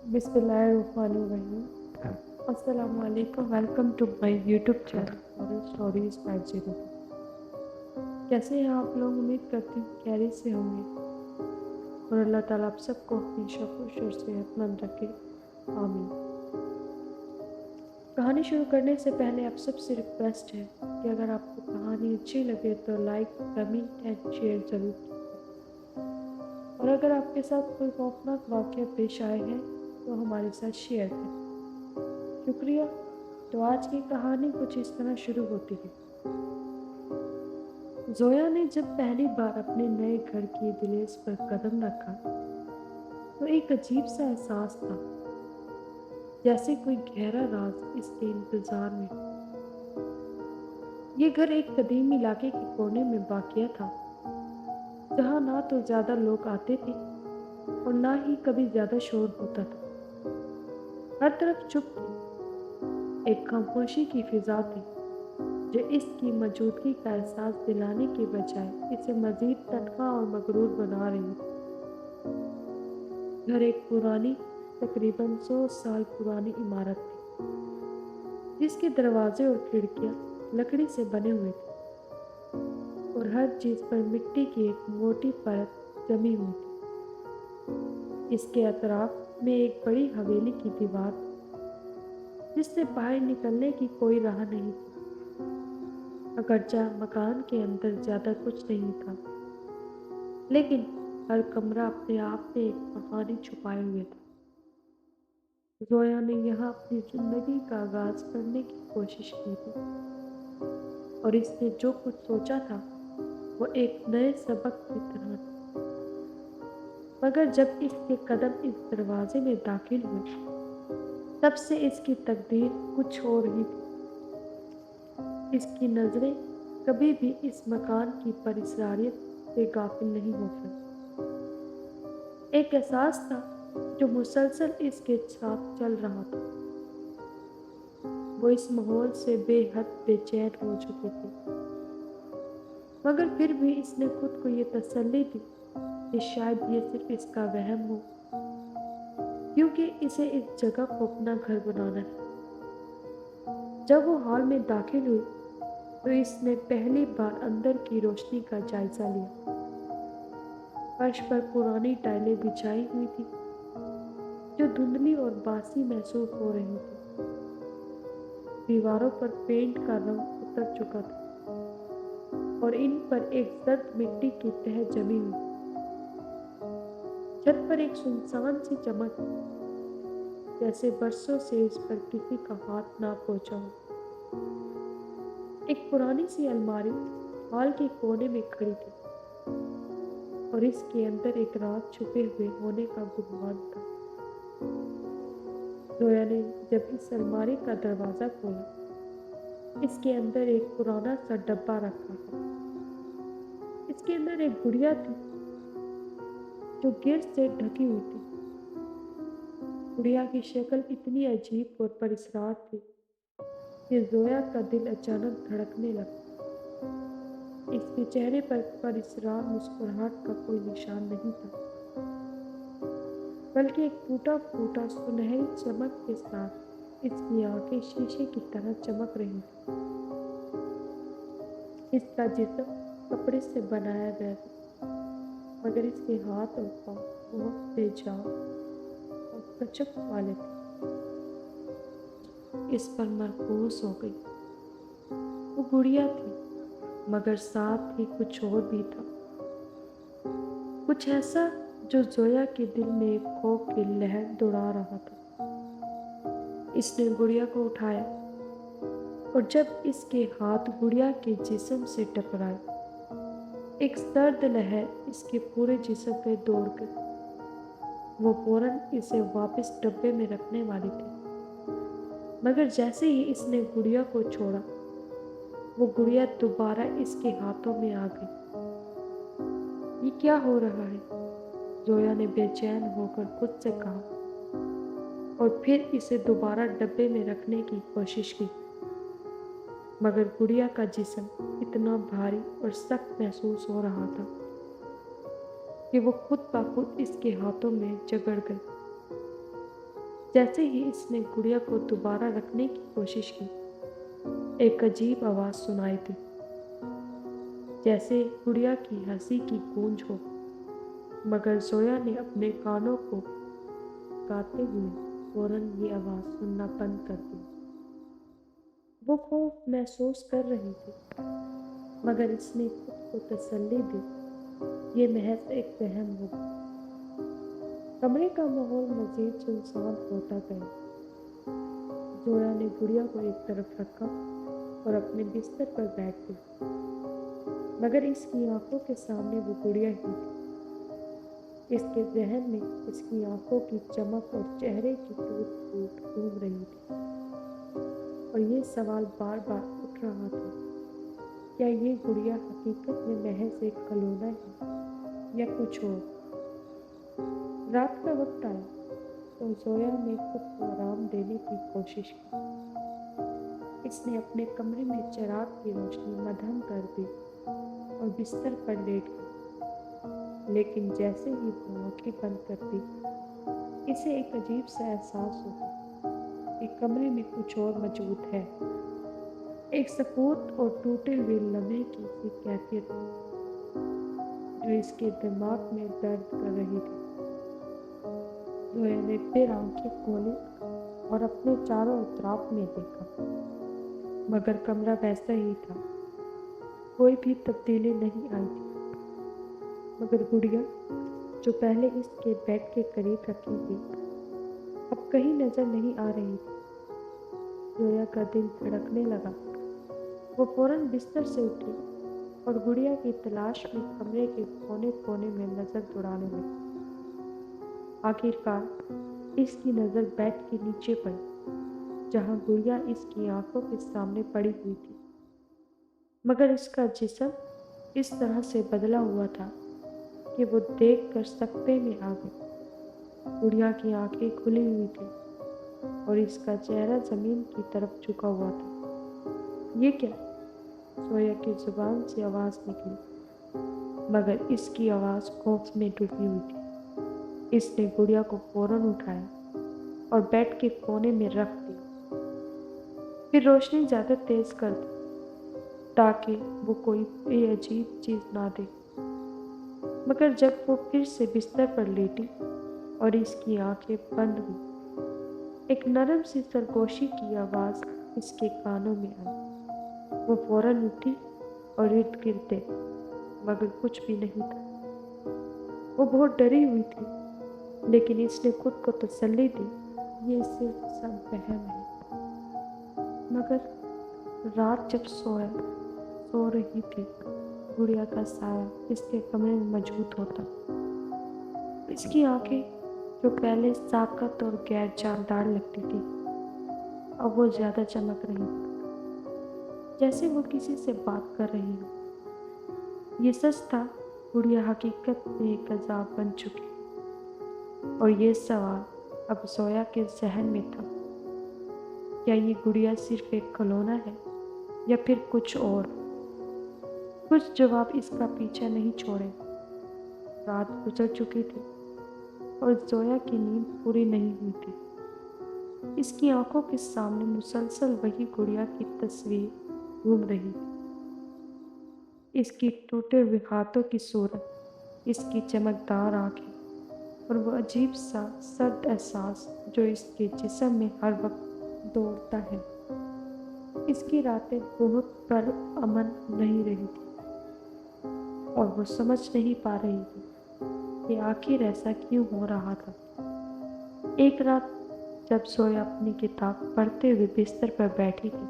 Bismillahirrahmanirrahim. Assalamu alaikum. Welcome to my YouTube channel Horror Stories 50। कैसे हैं आप लोग? उम्मीद करती हूँ खैरियत से होंगे और अल्लाह ताला आप सबको हमेशा खुश और सेहतमंद रखे। आमीन। कहानी शुरू करने से पहले आप सबसे रिक्वेस्ट है कि अगर आपको कहानी अच्छी लगे तो लाइक, कमेंट एंड शेयर जरूर कीजिए। और अगर आपके साथ कोई खौफनाक वाक़या पेश आए हैं तो हमारे साथ शेयर करें। शुक्रिया। तो आज की कहानी कुछ इस तरह शुरू होती है। जोया ने जब पहली बार अपने नए घर की दहलीज पर कदम रखा तो एक अजीब सा एहसास था, जैसे कोई गहरा राज इसके इंतजार में। ये घर एक कदीम इलाके के कोने में वाक़या था, जहाँ ना तो ज़्यादा लोग आते थे और ना ही कभी ज़्यादा शोर होता था। हर तरफ चुप थी, एक खामोशी की फिजा थी जो इसकी मौजूदगी का एहसास दिलाने के बजाय इसे मज़ीद तनहा और मगरूर बना रही थी। घर एक पुरानी, तकरीबन 100 साल पुरानी इमारत थी, जिसके दरवाजे और खिड़कियां लकड़ी से बने हुए थे और हर चीज़ पर मिट्टी की एक मोटी परत जमी हुई थी। इसके अतराफ में एक बड़ी हवेली की दीवार थी, जिससे बाहर निकलने की कोई राह नहीं थी। अगरचा मकान के अंदर ज़्यादा कुछ नहीं था, लेकिन हर कमरा अपने आप में एक कहानी छुपाए हुए था। जोया ने यहाँ अपनी जिंदगी का आगाज करने की कोशिश की थी और इसने जो कुछ सोचा था वो एक नए सबक की तरह था। मगर जब इसके कदम इस दरवाजे में दाखिल हुए, तब से इसकी तकदीर कुछ और ही थी। इसकी नज़रें कभी भी इस मकान की परिसरारियत से गाफिल नहीं हो सकती। एक एहसास था जो मुसलसल इसके साथ चल रहा था। वो इस माहौल से बेहद बेचैन हो चुकी थी, मगर फिर भी इसने खुद को ये तसल्ली दी कि शायद ये सिर्फ इसका वहम हो, क्योंकि इसे इस जगह को अपना घर बनाना है। जब वो हॉल में दाखिल हुई तो इसने पहली बार अंदर की रोशनी का जायजा लिया। फर्श पर पुरानी टाइलें बिछाई हुई थी, जो धुंधली और बासी महसूस हो रही थी। दीवारों पर पेंट का रंग उतर चुका था और इन पर एक जर्द मिट्टी की तह जमी हुई थी। छत पर एक सुनसान सी चमक, जैसे बरसों से इस पर किसी का हाथ ना पहुंचा हो। एक पुरानी सी अलमारी हॉल के कोने में खड़ी थी और इसके अंदर एक राज छुपे हुए होने का गुमान था। जोया ने जब इस अलमारी का दरवाजा खोला, इसके अंदर एक पुराना सा डब्बा रखा था। इसके अंदर एक गुड़िया थी जो गिर से ढकी हुई थी। गुड़िया की शक्ल इतनी अजीब और परिसरार थी कि जोया का दिल अचानक धड़कने लगा। इसके चेहरे पर परिसरार मुस्कुराहट का कोई निशान नहीं था, बल्कि एक टूटा फूटा सुनहरी चमक के साथ इसकी आंखें शीशे की तरह चमक रही थी। इसका जिस्म कपड़े से बनाया गया था, मगर इसके हाथ और पांव बहुत बेजान और कचक वाले थे। इस पर मरकूज हो गई। वो गुड़िया थी, मगर साथ ही कुछ और भी था, कुछ ऐसा जो जोया के दिल में एक खौफ की लहर दौड़ा रहा था। इसने गुड़िया को उठाया और जब इसके हाथ गुड़िया के जिस्म से टकराए, एक सर्द लहर इसके पूरे जिस्म पे दौड़ गई। वो फौरन इसे वापस डब्बे में रखने वाली थी, मगर जैसे ही इसने गुड़िया को छोड़ा, वो गुड़िया दोबारा इसके हाथों में आ गई। ये क्या हो रहा है? जोया ने बेचैन होकर खुद से कहा और फिर इसे दोबारा डब्बे में रखने की कोशिश की, मगर गुड़िया का जिस्म इतना भारी और सख्त महसूस हो रहा था कि वो खुद ब खुद इसके हाथों में जकड़ गई। जैसे ही इसने गुड़िया को दोबारा रखने की कोशिश की, एक अजीब आवाज सुनाई दी, जैसे गुड़िया की हंसी की गूंज हो। मगर जोया ने अपने कानों को गाते हुए फौरन ये आवाज सुनना बंद कर दी। वो खौफ महसूस कर रही थी, मगर इसने खुद को तसल्ली दी, ये महज एक वहम होगा। कमरे का माहौल मजीद सुनसान होता गया। जोया ने गुड़िया को एक तरफ रखा और अपने बिस्तर पर बैठ गई, मगर इसकी आंखों के सामने वो गुड़िया ही थी। इसके जहन में इसकी आंखों की चमक और चेहरे की टूट फूट घूम रही थी, और ये सवाल बार बार उठ रहा था, क्या ये गुड़िया हकीकत में महज एक खिलौना है या कुछ और। रात का वक्त आया तो जोया ने खुद को आराम देने की कोशिश की। इसने अपने कमरे में चिराग की रोशनी मद्धम कर दी और बिस्तर पर लेट गई। लेकिन जैसे ही वो आंखें बंद करती, इसे एक अजीब सा एहसास होता कि कमरे में कुछ और मौजूद है। एक सफूत और टूटे हुए लम्हे की सी कैफियत जो इसके दिमाग में दर्द कर रही थी। जोया ने फिर आंखें खोली और अपने चारों अतराफ में देखा, मगर कमरा वैसा ही था, कोई भी तब्दीली नहीं आई थी। मगर गुड़िया जो पहले इसके बेड के करीब रखी थी, अब कहीं नजर नहीं आ रही थी। जोया का दिल धड़कने लगा। वो फौरन बिस्तर से उठी और गुड़िया की तलाश में कमरे के कोने कोने में नजर दौड़ाने लगी। आखिरकार इसकी नज़र बेड के नीचे पड़ी, जहां गुड़िया इसकी आंखों के सामने पड़ी हुई थी, मगर इसका जिस्म इस तरह से बदला हुआ था कि वो देख कर सकते में आ गई। गुड़िया की आंखें खुली हुई थी और इसका चेहरा जमीन की तरफ झुका हुआ था। ये क्या? जोया की जुबान से आवाज निकली, मगर इसकी आवाज खौफ में डूबी हुई थी। इसने गुड़िया को फौरन उठाया और बेड के कोने में रख दिया। फिर रोशनी ज्यादा तेज कर दी ताकि वो कोई भी अजीब चीज ना देखे। मगर जब वो फिर से बिस्तर पर लेटी और इसकी आंखें बंद हुई, एक नरम सी सरगोशी की आवाज इसके कानों में आई। वो फौरन उठी और इर्द गिर्द देखी, मगर कुछ भी नहीं था। वो बहुत डरी हुई थी, लेकिन इसने खुद को तसल्ली दी, ये सिर्फ सब वहम है। मगर रात जब सो रही थी, गुड़िया का साया इसके कमरे में मौजूद होता। इसकी आंखें जो पहले साकत और गैर जानदार लगती थी, अब वो ज्यादा चमक रही थी, जैसे वो किसी से बात कर रही हो। ये सच था, गुड़िया हकीकत में एक अजाब बन चुकी, और ये सवाल अब जोया के जहन में था, क्या ये गुड़िया सिर्फ एक खिलौना है या फिर कुछ और। कुछ जवाब इसका पीछा नहीं छोड़े। रात गुजर चुकी थी और जोया की नींद पूरी नहीं हुई थी। इसकी आंखों के सामने मुसलसल वही गुड़िया की तस्वीर घूम रही थी। इसकी टूटे हुए हाथों की सूरत, इसकी चमकदार आंखें और वो अजीब सा सर्द एहसास जो इसके जिस्म में हर वक्त दौड़ता है। इसकी रातें बहुत पर अमन नहीं रही थी और वो समझ नहीं पा रही थी कि आखिर ऐसा क्यों हो रहा था। एक रात जब जोया अपनी किताब पढ़ते हुए बिस्तर पर बैठी थी,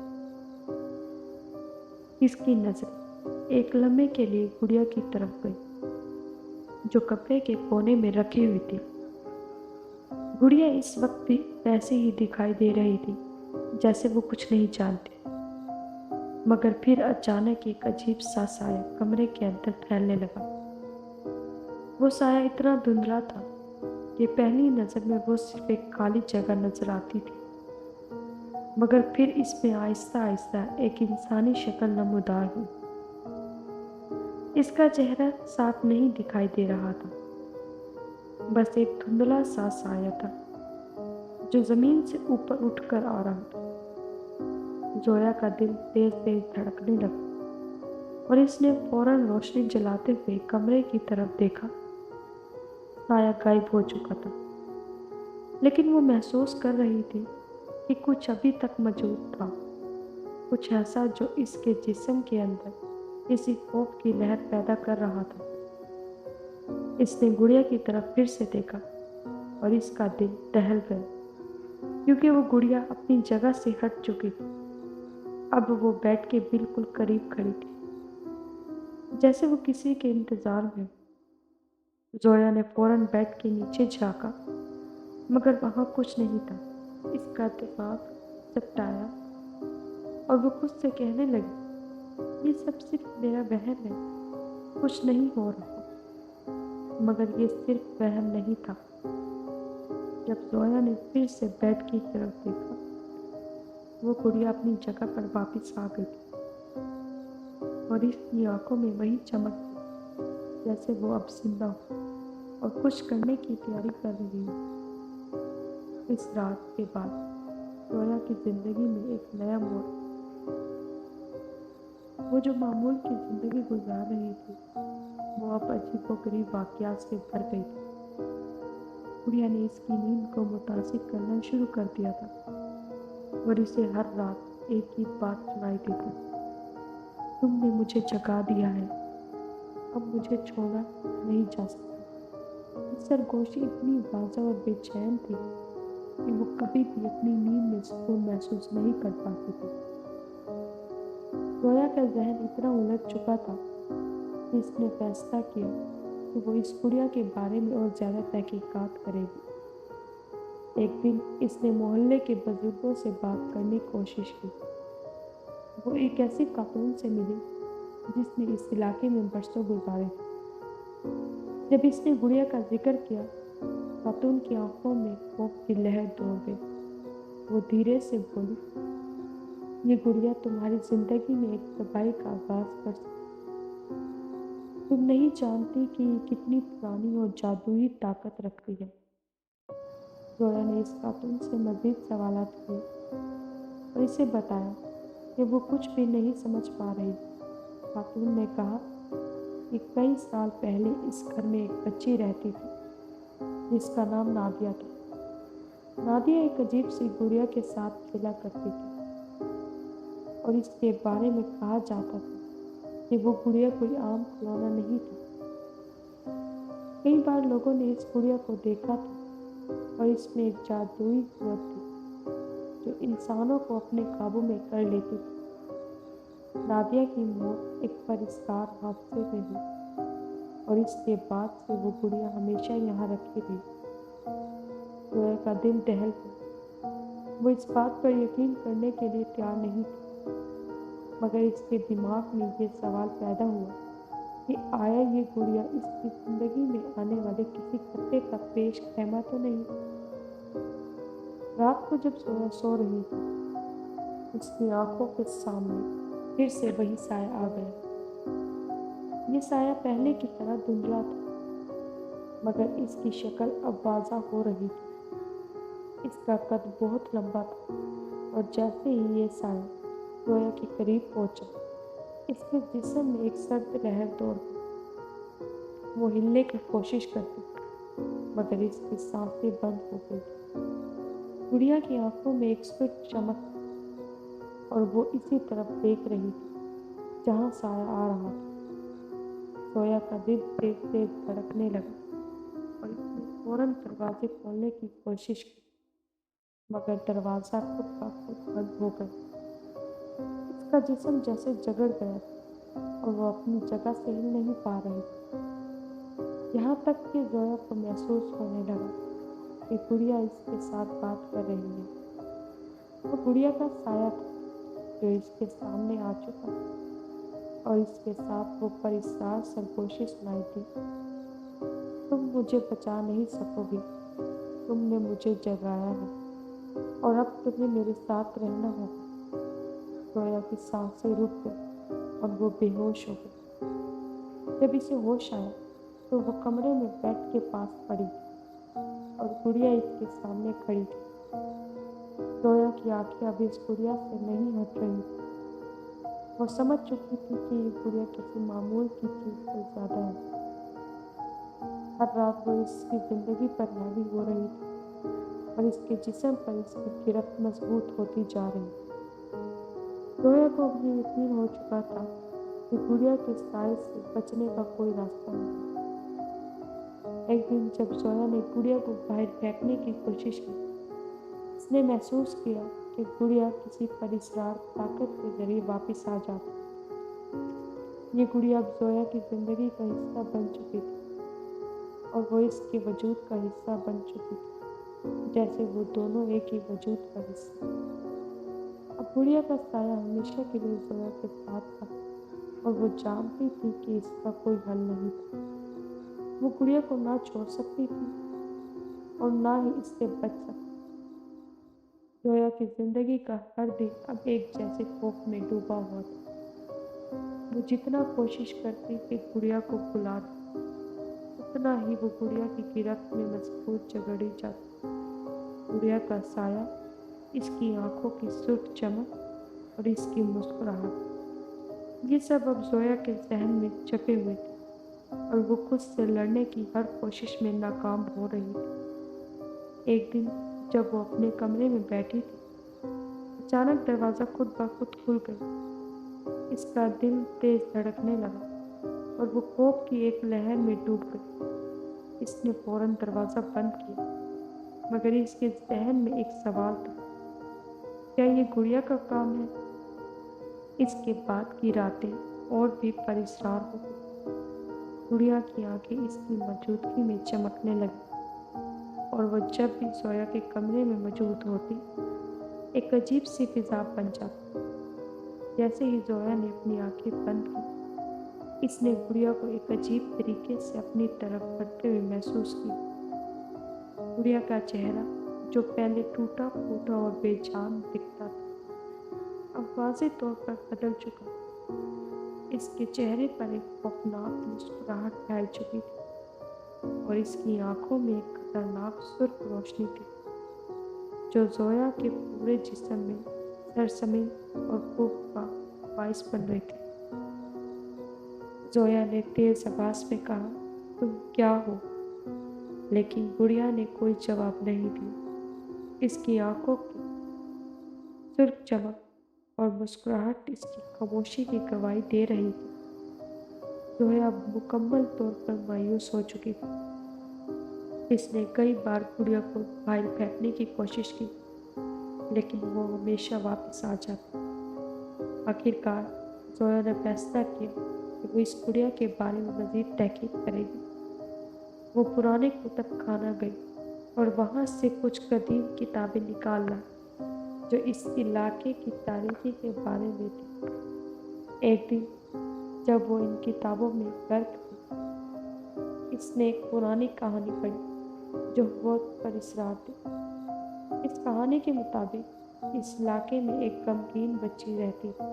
इसकी नजर एक लम्हे के लिए गुड़िया की तरफ गई, जो कपड़े के कोने में रखी हुई थी। गुड़िया इस वक्त भी वैसे ही दिखाई दे रही थी जैसे वो कुछ नहीं जानती। मगर फिर अचानक एक अजीब सा साया कमरे के अंदर फैलने लगा। वो साया इतना धुंधला था कि पहली नजर में वो सिर्फ एक खाली जगह नजर आती थी, मगर फिर इसमें आहिस्ता आहिस्ता एक इंसानी शक्ल नमूदार हुई। इसका चेहरा साफ नहीं दिखाई दे रहा था, बस एक धुंधला सा साया था जो ज़मीन से ऊपर उठकर आ रहा था। ज़ोया का दिल तेज तेज धड़कने लगा और इसने फौरन रोशनी जलाते हुए कमरे की तरफ देखा। साया गायब हो चुका था, लेकिन वो महसूस कर रही थी कि कुछ अभी तक मौजूद था, कुछ ऐसा जो इसके जिस्म के अंदर किसी खौफ की लहर पैदा कर रहा था। इसने गुड़िया की तरफ फिर से देखा और इसका दिल दहल गया, क्योंकि वो गुड़िया अपनी जगह से हट चुकी थी। अब वो बेड के बिल्कुल करीब खड़ी थी, जैसे वो किसी के इंतजार में। ज़ोया ने फौरन बेड के नीचे झांका, मगर वहाँ कुछ नहीं था। इसका दिमाग चपटाया और वो खुद से कहने लगी, ये सब सिर्फ मेरा वहम है, कुछ नहीं हो रहा। मगर ये सिर्फ वहम नहीं था। जब ज़ोया ने फिर से बेड की तरफ देखा, वो गुड़िया अपनी जगह पर वापस आ गई थी और इसकी आंखों में वही चमक थी, जैसे वो अब जिंदा हो और कुछ करने की तैयारी कर रही हो। इस रात के बाद ज़ोया की जिंदगी में एक नया मोड़। वो जो मामूल की जिंदगी गुजार रही थी, वो अब अजीबोगरीब वाक़यात से भर गई थी। गुड़िया ने इसकी नींद को मुतासिर करना शुरू कर दिया था और इसे हर रात एक ही बात सुनाई देती, तुमने मुझे जगा दिया है, अब मुझे छोड़ा नहीं जा सकता। सरगोशी इतनी वाज़ा और बेचैन थी कि वो कभी भी अपनी नींद में सुकून महसूस नहीं कर पाती थी। ज़ोया का जहन इतना उलझ चुका था कि इसने फैसला किया कि वो इस गुड़िया के बारे में और ज़्यादा तहकीकात करेगी। एक दिन इसने मोहल्ले के बुजुर्गों से बात करने की कोशिश की। वो एक ऐसी खातून से मिली जिसने इस इलाके में बरसों गुजारे थे। जब इसने गुड़िया का जिक्र किया, खातून की आंखों में खौफ की लहर दौड़ गई। वो धीरे से बोली, ये गुड़िया तुम्हारी जिंदगी में एक तबाही का आगाज कर सकती। तुम नहीं जानती कि ये कितनी पुरानी और जादुई ताकत रखती है। ज़ोया ने इस खातून से मज़ीद सवालात किए और इसे बताया कि वो कुछ भी नहीं समझ पा रही। खातून ने कहा कि कई साल पहले इस घर में एक बच्ची रहती थी जिसका नाम नादिया था। नादिया एक अजीब सी गुड़िया के साथ खेला करती थी और इसके बारे में कहा जाता था कि वो गुड़िया कोई आम खिलौना नहीं था। कई बार लोगों ने इस गुड़िया को देखा था और इसमें एक जादुई कुव्वत थी जो इंसानों को अपने काबू में कर लेती थी। नादिया की मौत एक परिस्कार हादसे में हुई और इसके बाद से वो गुड़िया हमेशा यहाँ रखी रही। ज़ोया का दिल दहल गया। वो इस बात पर यकीन करने के लिए तैयार नहीं थी, मगर इसके दिमाग में ये सवाल पैदा हुआ कि आया ये गुड़िया इसकी जिंदगी में आने वाले किसी खतरे का पेश खैमा तो नहीं। रात को जब ज़ोया सो रही थी, उसकी आंखों के सामने फिर से वही साया आ गया। ये साया पहले की तरह धुंधला था, मगर इसकी शक्ल अब वाज़ा हो रही थी। इसका कद बहुत लंबा था और जैसे ही ये साया ज़ोया के करीब पहुंचा, इसके जिस्म में एक सर्द लहर दौड़ गई। वो हिलने की कोशिश करती, मगर इसकी सांसें बंद हो गई थी। गुड़िया की आंखों में एक सुर्ख चमक थी और वो इसी तरफ देख रही थी जहाँ साया आ रहा था। ज़ोया का दिल तेज तेज धड़कने लगा और इसने फौरन दरवाजे खोलने की कोशिश की, मगर दरवाज़ा खुद ब खुद बंद हो गया। इसका जिस्म जैसे जगड़ गया था और वो अपनी जगह से हिल नहीं पा रही थी। यहाँ तक कि ज़ोया को महसूस होने लगा कि गुड़िया इसके साथ बात कर रही है। वो गुड़िया का साया था जो इसके सामने आ चुका था और इसके साथ वो परिस्कार सरगोशी सुनाई दी, तुम मुझे बचा नहीं सकोगी, तुमने मुझे जगाया है और अब तुम्हें मेरे साथ रहना होगा। ज़ोया की सांसें रुक गई और वो बेहोश हो गई। जब इसे होश आया तो वो कमरे में बेड के पास पड़ी थी और गुड़िया इसके सामने खड़ी थी। जोया की आंखें अब इस गुड़िया से नहीं हट रही थी। वो समझ चुकी थी कि ये गुड़िया किसी मामूल की चीज से ज्यादा है। हर रात वो इसकी जिंदगी पर हावी हो रही थी और इसके जिस्म पर इसकी गिरफ्त मजबूत होती जा रही थी। जोया को अब ये यकीन हो चुका था कि गुड़िया के साए से बचने का कोई रास्ता नहीं। एक दिन जब जोया ने गुड़िया को बाहर फेंकने की कोशिश की, उसने महसूस किया कि गुड़िया किसी परिसरार ताकत के जरिए वापस आ जाती। ये गुड़िया अब जोया की जिंदगी का हिस्सा बन चुकी थी और वो इसके वजूद का हिस्सा बन चुकी थी, जैसे वो दोनों एक ही वजूद का हिस्सा। अब गुड़िया का साया हमेशा के लिए जोया के साथ था और वो जानती थी कि इसका कोई हल नहीं था। वो गुड़िया को ना छोड़ सकती थी और ना ही इससे बच सकती। जोया की जिंदगी का हर दिन अब एक जैसे खौफ में डूबा हुआ था। वो जितना कोशिश करती कि गुड़िया को भुला दे, उतना ही वो गुड़िया की गिरफ्त में मजबूत जकड़ी जाती। गुड़िया का साया, इसकी आंखों की सुर्ख चमक और इसकी मुस्कुराहट, ये सब अब जोया के जहन में छपे हुए थे और वो खुद से लड़ने की हर कोशिश में नाकाम हो रही थी। एक दिन जब वो अपने कमरे में बैठी थी, अचानक दरवाज़ा खुद ब खुद खुल गया। इसका दिल तेज धड़कने लगा और वो खौफ की एक लहर में डूब गई। इसने फौरन दरवाज़ा बंद किया, मगर इसके जहन में एक सवाल था, क्या ये गुड़िया का काम है? इसके बाद की रातें और भी परिस्रार हो गई। गुड़िया की आंखें इसकी मौजूदगी में चमकने लगी और वो जब भी जोया के कमरे में मौजूद होती, एक अजीब सी फिजा बन जाती। जैसे ही जोया ने अपनी आंखें बंद की, इसने गुड़िया को एक अजीब तरीके से अपनी तरफ बढ़ते हुए महसूस किया। गुड़िया का चेहरा, जो पहले टूटा फूटा और बेजान दिखता था, अब वाज़ेह तौर पर बदल चुका। इसके चेहरे पर एक खौफनाक मुस्कुराहट फैल चुकी थी और इसकी आंखों में एक खतरनाक सुर्ख रोशनी थी, जो जोया के पूरे जिस्म में सरसमी और खूफ का बाइस बन रही थी। जोया ने तेज आवाज में कहा, तुम क्या हो? लेकिन गुड़िया ने कोई जवाब नहीं दिया। इसकी आंखों की सुर्ख चमक और मुस्कुराहट इसकी खामोशी की गवाही दे रही थी। जोया मुकम्मल तौर पर मायूस हो चुकी थी। इसने कई बार गुड़िया को बाहर फेंकने की कोशिश की, लेकिन वो हमेशा वापस आ जाती। आखिरकार जोया ने फैसला किया कि वो इस गुड़िया के बारे में मज़ीद तहकीक करेगी। वो पुराने कुतुब खाना गई और वहाँ से कुछ कदीम किताबें निकाल लाई जो इस इलाके की तारीखी के बारे में थी। एक दिन जब वो इन किताबों में गर्क थी, इसने एक पुरानी कहानी पढ़ी जो बहुत परिसरार थी। इस कहानी के मुताबिक इस इलाके में एक गमगीन बच्ची रहती थी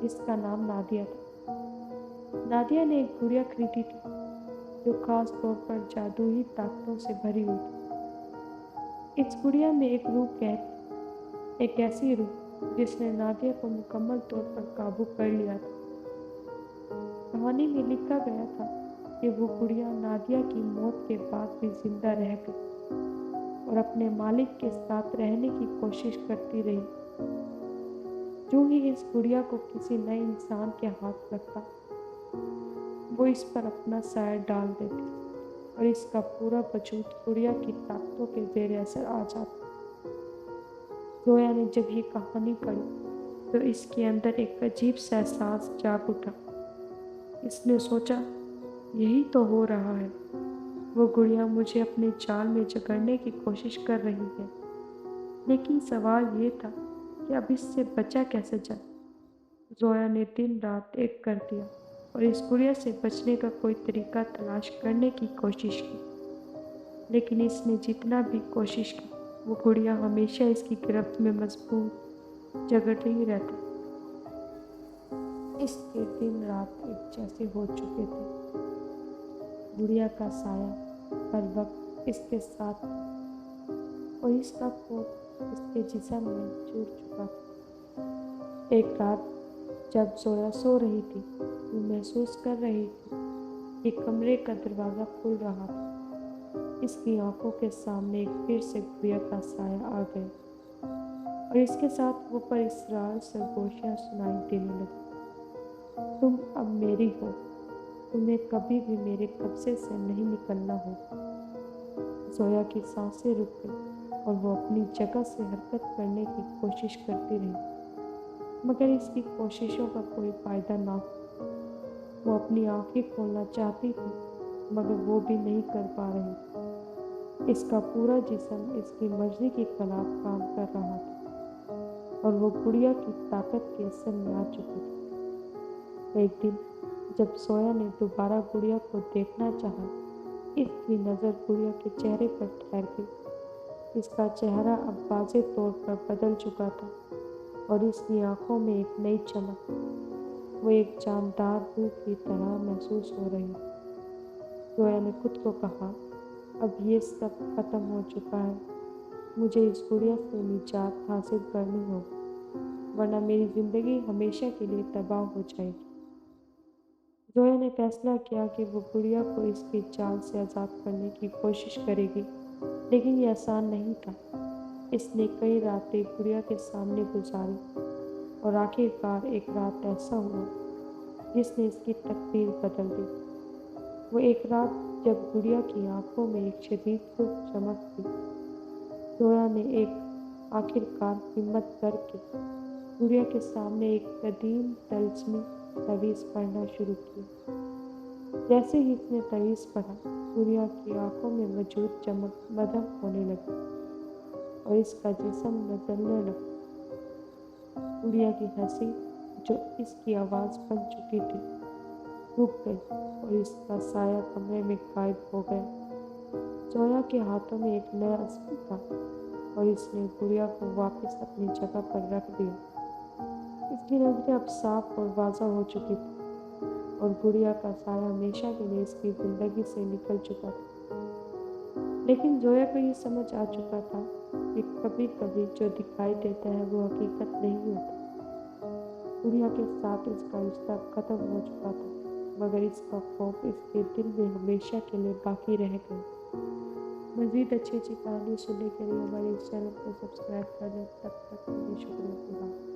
जिसका नाम नादिया था। नादिया ने एक गुड़िया खरीदी थी जो खास तौर पर जादुई ताकतों से भरी हुई थी। इस गुड़िया में एक रूह कैद थी, एक ऐसी रूह जिसने नादिया को मुकम्मल तौर पर काबू कर लिया था। कहानी में लिखा गया था कि वो गुड़िया नादिया की मौत के बाद भी जिंदा रह गई और अपने मालिक के साथ रहने की कोशिश करती रही। जो ही इस गुड़िया को किसी नए इंसान के हाथ लगता, वो इस पर अपना साया डाल देती और इसका पूरा वजूद गुड़िया की ताकतों के जेर असर आ जाता। जोया ने जब ये कहानी पढ़ी तो इसके अंदर एक अजीब सा एहसास जाग उठा। इसने सोचा, यही तो हो रहा है, वो गुड़िया मुझे अपने जाल में जकड़ने की कोशिश कर रही है। लेकिन सवाल ये था कि अब इससे बचा कैसे जाए। जोया ने दिन रात एक कर दिया और इस गुड़िया से बचने का कोई तरीका तलाश करने की कोशिश की, लेकिन इसने जितना भी कोशिश की, वो गुड़िया हमेशा इसकी गिरफ्त में मजबूत जकड़े ही रहती। इसके दिन रात एक जैसे हो चुके थे। गुड़िया का साया हर वक्त इसके साथ और इसका खौफ اس کے جسم میں جڑ چکا تھا۔ ایک رات جب زویا سو رہی تھی، وہ محسوس کر رہی تھی کہ کمرے کا دروازہ کھل رہا تھا۔ اس کی آنکھوں کے سامنے ایک پھر سے گڑیا کا سایہ آ گیا اور اس کے ساتھ وہ پر اسرار سرگوشیاں سنائی دینے لگی۔ تم اب میری ہو، تمہیں کبھی بھی میرے قبضے سے نہیں نکلنا ہوگا۔ زویا کی سانسیں رک گئی اور وہ اپنی جگہ سے حرکت کرنے کی کوشش کرتی رہی، مگر اس کی کوششوں کا کوئی فائدہ نہ ہوا۔ وہ اپنی آنکھیں کھولنا چاہتی تھی، مگر وہ بھی نہیں کر پا رہی تھی۔ اس کا پورا جسم اس کی مرضی کے خلاف کام کر رہا تھا اور وہ گڑیا کی طاقت کے اثر میں آ چکی تھی۔ ایک دن جب زویا نے دوبارہ گڑیا کو دیکھنا چاہا، اس کی نظر گڑیا کے چہرے پر ٹھہر گئی۔ اس کا چہرہ اب واضح طور پر بدل چکا تھا اور اس کی آنکھوں میں ایک نئی چمک، وہ ایک جاندار روح کی طرح محسوس ہو رہی تھی۔ زویا نے خود کو کہا، اب یہ سب ختم ہو چکا ہے، مجھے اس گڑیا سے نجات حاصل کرنی ہوگی، ورنہ میری زندگی ہمیشہ کے لیے تباہ ہو جائے گی۔ زویا نے فیصلہ کیا کہ وہ گڑیا کو اس کے جال سے آزاد کرنے کی کوشش کرے گی، لیکن یہ آسان نہیں تھا۔ اس نے کئی راتیں گڑیا کے سامنے گزاری اور آخر کار ایک رات ایسا ہوا جس نے اس کی تقدیر بدل دی۔ وہ ایک رات جب گڑیا کی آنکھوں میں ایک شدید سرخ چمک تھی، زویا نے آخر کار ہمت کر کے گڑیا کے سامنے ایک قدیم طلسمی تعویذ پڑھنا شروع کیا۔ جیسے ہی اس نے تعویذ پڑھا، گڑیا کی آنکھوں میں موجود چمک مدھم ہونے لگی اور اس کا جسم نچلنے لگا۔ گڑیا کی ہنسی، جو اس کی آواز بن چکی تھی، رک گئی اور اس کا سایہ کمرے میں غائب ہو گیا۔ زویا کے ہاتھوں میں ایک نیا عزم تھا اور اس نے گڑیا کو واپس اپنی جگہ پر رکھ دیا۔ اس کی نظریں اب صاف اور واضح ہو چکی تھی اور گڑیا کا سایہ ہمیشہ کے لیے اس کی زندگی سے نکل چکا تھا۔ لیکن زویا کو یہ سمجھ آ چکا تھا کہ کبھی کبھی جو دکھائی دیتا ہے وہ حقیقت نہیں ہوتا۔ گڑیا کے ساتھ اس کا رشتہ ختم ہو چکا تھا، مگر اس کا خوف اس کے دل میں ہمیشہ کے لیے باقی رہ گیا۔ مزید اچھی کہانی سننے کے لیے ہمارے اس چینل کو سبسکرائب کر لیں۔ تب تک کے لیے شکریہ۔